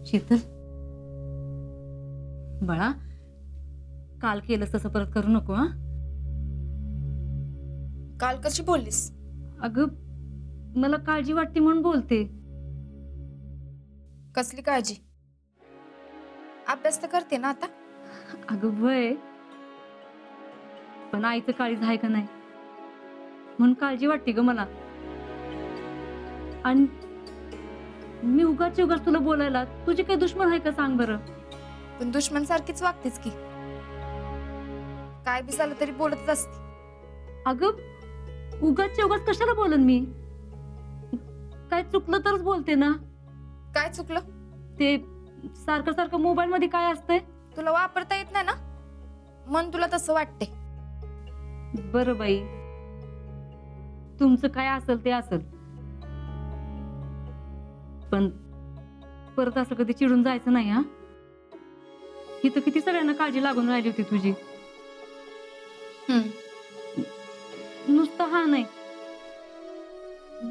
शीतल, बाळा, काल केलंस तसं परत करू नको. हा, काल कशी बोललीस? अगं मला काळजी वाटते म्हणून बोलते. कसली काळजी? अभ्यास तर करते ना आता. अगं वय, पण आईचं काळीज आहे का नाही म्हणून काळजी वाटते ग मला. आणि मी उगाच तुला बोलायला तुझी काही दुश्मन आहे का सांग बरं. पण दुश्मन सारखीच वागतेच की. काय बी झालं तरी बोलतच असते. अगं उगाच कशाला बोलन मी. काय चुकलं तरच बोलते ना. काय चुकलं? ते सारखं सारखं मोबाईल मध्ये काय असतंय. तुला वापरता येत नाही ना, मन तुला तसं वाटते. बरं बाई, तुमचं काय असेल ते असेल, पण परत असं कधी चिडून जायचं नाही. हा, इथं किती सगळ्यांना काळजी लागून राहिली होती तुझी. नुसतं हा नाही,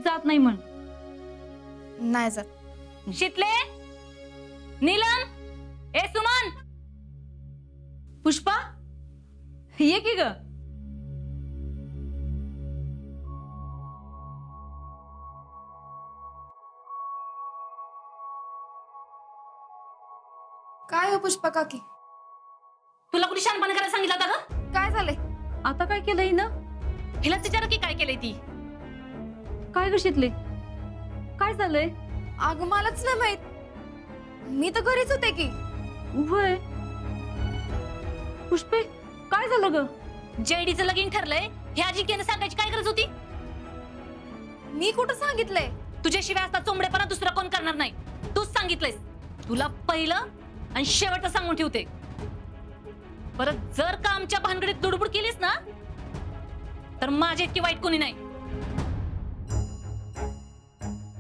जात नाही म्हण. नाही जात. शीतले, नीलम, ए सुमन, पुष्पा, ये की ग. काय हो पुष्पा काकी, तुला कुठे शानपणा करायला सांगितलं होता ग? काय झालंय? आता काय केलंय ना. हिला विचार की काय केलंय ती. काय ग शीतले, काय झालंय. अगं मलाच नाही माहित, मी तर घरीच होते की. वय पुष्पे, काय झालं ग. जेडीचं लगीन ठरलंय हे अजिंक्यने सांगायची काय गरज होती? मी कुठं सांगितलंय? तुझ्याशिवाय असता चोंबडेपणा दुसरा कोण करणार नाही. तूच सांगितलंयस. तुला पहिलं आणि शेवटचं सांगून ठेवते. परत जर का आमच्या भानगडीत दुडबुड केलीस ना, तर माझ्या इतकी वाईट कोणी नाही.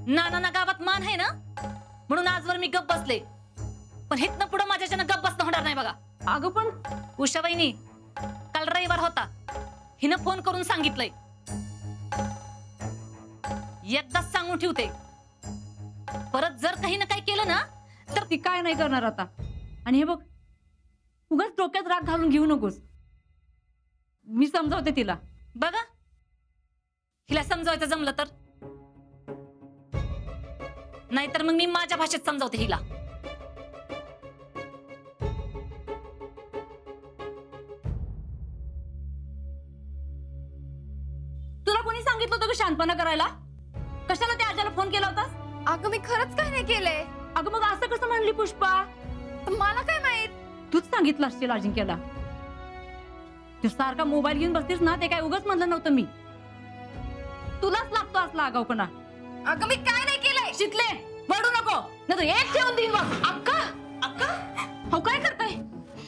नाना गावात मान आहे ना, म्हणून आजवर मी गप्प बसले. पण हितनं पुढं माझ्याच्यानं गप्प बसणं होणार नाही बघा. अगं पण उषा वहिनी, काल रविवार होता, हिनं फोन करून सांगितलंय. एकदाच सांगून ठेवते, परत जर काही ना काही केलं ना तर ती काय नाही करणार आता. आणि हे बघ, उगाच डोक्यात राग घालून घेऊ नकोस. मी समजावते तिला. बघा, हिला समजावायचं जमलं तर, नाहीतर मग मी माझ्या भाषेत समजावते हिला. तुला कोणी सांगितलं होतं का शांतपणा करायला. कशाला त्या आजाला फोन केला होतास. अगं मी खरंच काय नाही केलंय. अगं मग असं कसं म्हणली पुष्पा. मला काय माहित. तूच सांगितलं असशील अजिंक्यला. तू सारखा मोबाईल घेऊन बसतीस ना, ते काय उगाच म्हणलं नव्हतं मी. तुलाच लागतो असला आगाऊपणा. अगं मी काय नाही केलंय. शितले, वडू नको, नाही तर एक ठेवून देईन बघ. अक्का, अक्का, हो काय करताय.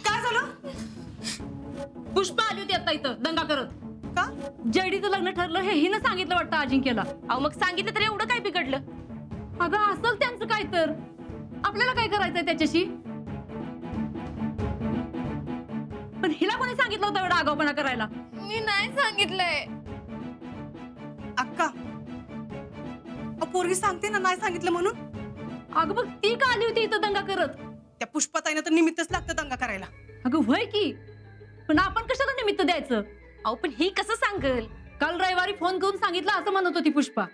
काय झालं? पुष्पा आली होती आता इथं दंगा करत. का? जयडीचं लग्न ठरलं हे हिनं सांगितलं वाटतं अजिंक्यला. अहो मग सांगितलं तर एवढं काय बिघडलं? अगं असल त्यांचं काय तर, आपल्याला काय करायचंय त्याच्याशी. पण हिला कोणी सांगितलं होतं एवढा आगाऊपणा करायला. मी नाही सांगितलंय. अक्का, पोरगी सांगते ना नाही सांगितलं म्हणून. अगं मग ती का आली होती इथं दंगा करत. त्या पुष्पाताईनं तर निमित्तच लागतं दंगा करायला. अगं व्हय की, पण आपण कशाला निमित्त द्यायचं. अहो पण ही कसं सांगल? काल रविवारी फोन करून सांगितलं असं म्हणत होती पुष्पा.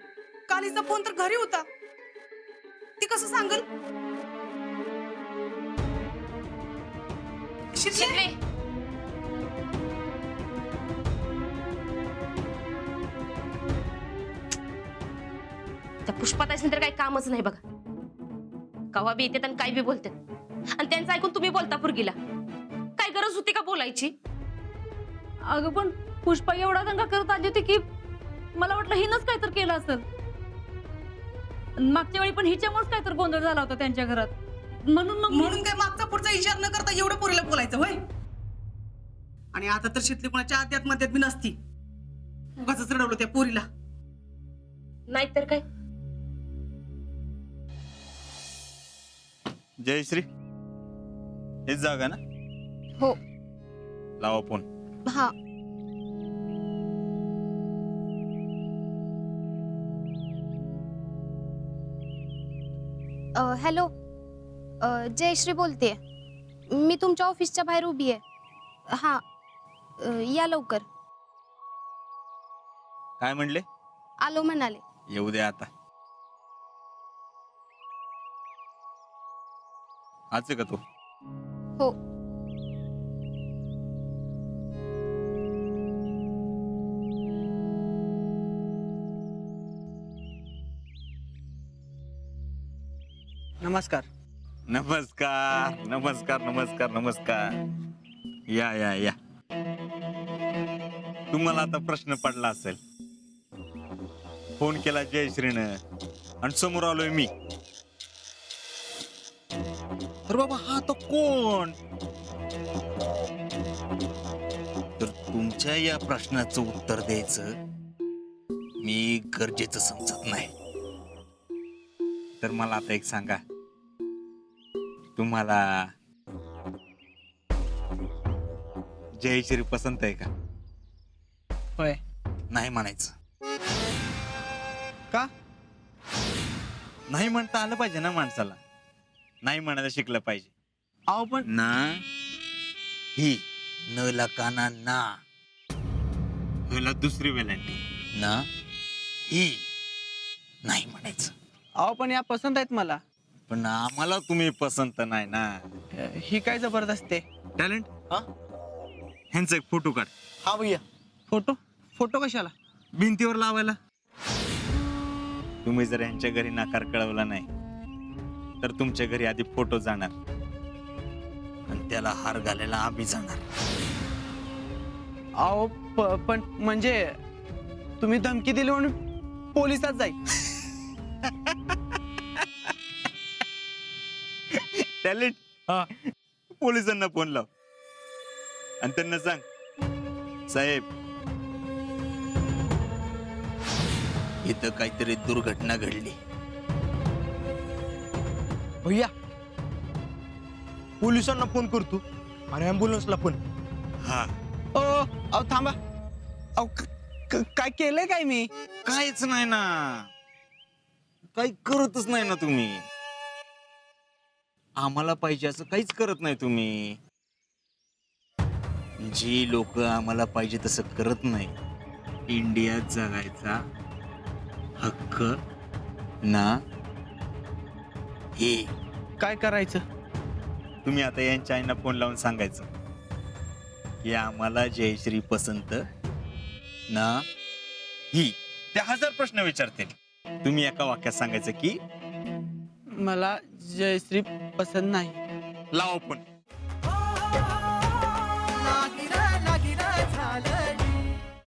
कालीचा फोन तर घरी होता, ती कसं सांगल. शितले, त्या पुष्पाताईसनी तर काही कामच नाही बघा. कवा बी येतात आणि काय बी बोलतात, आणि त्यांचं ऐकून तुम्ही बोलता पुरगीला. काय गरज होती का बोलायची? अगं पण पुष्पा एवढा दंगा करत आली होती की मला वाटलं हिनच काहीतरी केलं असेल. मागच्या वेळी पण हिच्यामुळेच काहीतरी गोंधळ झाला होता त्यांच्या घरात. म्हणून काय मागचा पुढचा विचार न करता एवढं पोरीला बोलायचं होय. आणि आता तर शितली कोणाच्या आद्यात मध्यात बी नसती. उगाच रडवलं त्या पोरीला. नाहीतर काय. जयश्री, हेच जागा ना. हो. लावा फोन. हा. हॅलो, जयश्री बोलते. मी तुमच्या ऑफिसच्या बाहेर उभी आहे. हा, या लवकर. काय म्हणले? आलो म्हणाले. येऊ दे आता. आज आहे का तू? हो. नमस्कार. नमस्कार नमस्कार नमस्कार नमस्कार. या या या. तुम्हाला आता प्रश्न पडला असेल. फोन केला जयश्रीनं आणि समोर आलोय मी. तर बाबा हा तो कोण? तर तुमच्या या प्रश्नाचं उत्तर द्यायचं मी गरजेचं समजत नाही. तर मला आता एक सांगा, तुम्हाला जयश्री पसंत आहे का? होय. नाही म्हणायचं. का? नाही म्हणता आलं पाहिजे ना माणसाला. नाही म्हणायला शिकलं पाहिजे. अहो पण ना ही न ला काना ना दुसरी वेलांटी ना ही नाही म्हणायचं. अहो पण या पसंत आहेत मला. पण आम्हाला तुम्ही पसंत नाही ना. ही काय जबरदस्त आहे. टॅलेंट ह्यांचा एक फोटो काढ. हा भैया. फोटो फोटो कशाला? भिंतीवर लावायला. तुम्ही जर यांच्या घरी नकार कळवला नाही तर तुमच्या घरी आधी फोटो जाणार आणि त्याला हार घालायला आम्ही जाणार. अहो पण म्हणजे तुम्ही धमकी दिली म्हणून पोलिसात जाईल. टॅलेंट पोलिसांना फोन लाव आणि त्यांना सांग, साहेब इथं काहीतरी दुर्घटना घडली. भैया पोलिसांना फोन करतो आणि ॲम्ब्युलन्सला पण. हा अहो थांबा. अहो काय केलंय काय मी? काहीच नाही ना. काही करतच नाही ना तुम्ही. आम्हाला पाहिजे असं काहीच करत नाही तुम्ही. जी लोक आम्हाला पाहिजे तसं करत नाही. इंडियात जगायचा हक्क ना हे. काय करायचं? तुम्ही आता यांच्या आईना फोन लावून सांगायचं की आम्हाला जयश्री पसंत ना ही. ते 1000 प्रश्न विचारतील. तुम्ही एका वाक्यात सांगायचं की मला जयश्री पसंत नाही. लावा पण.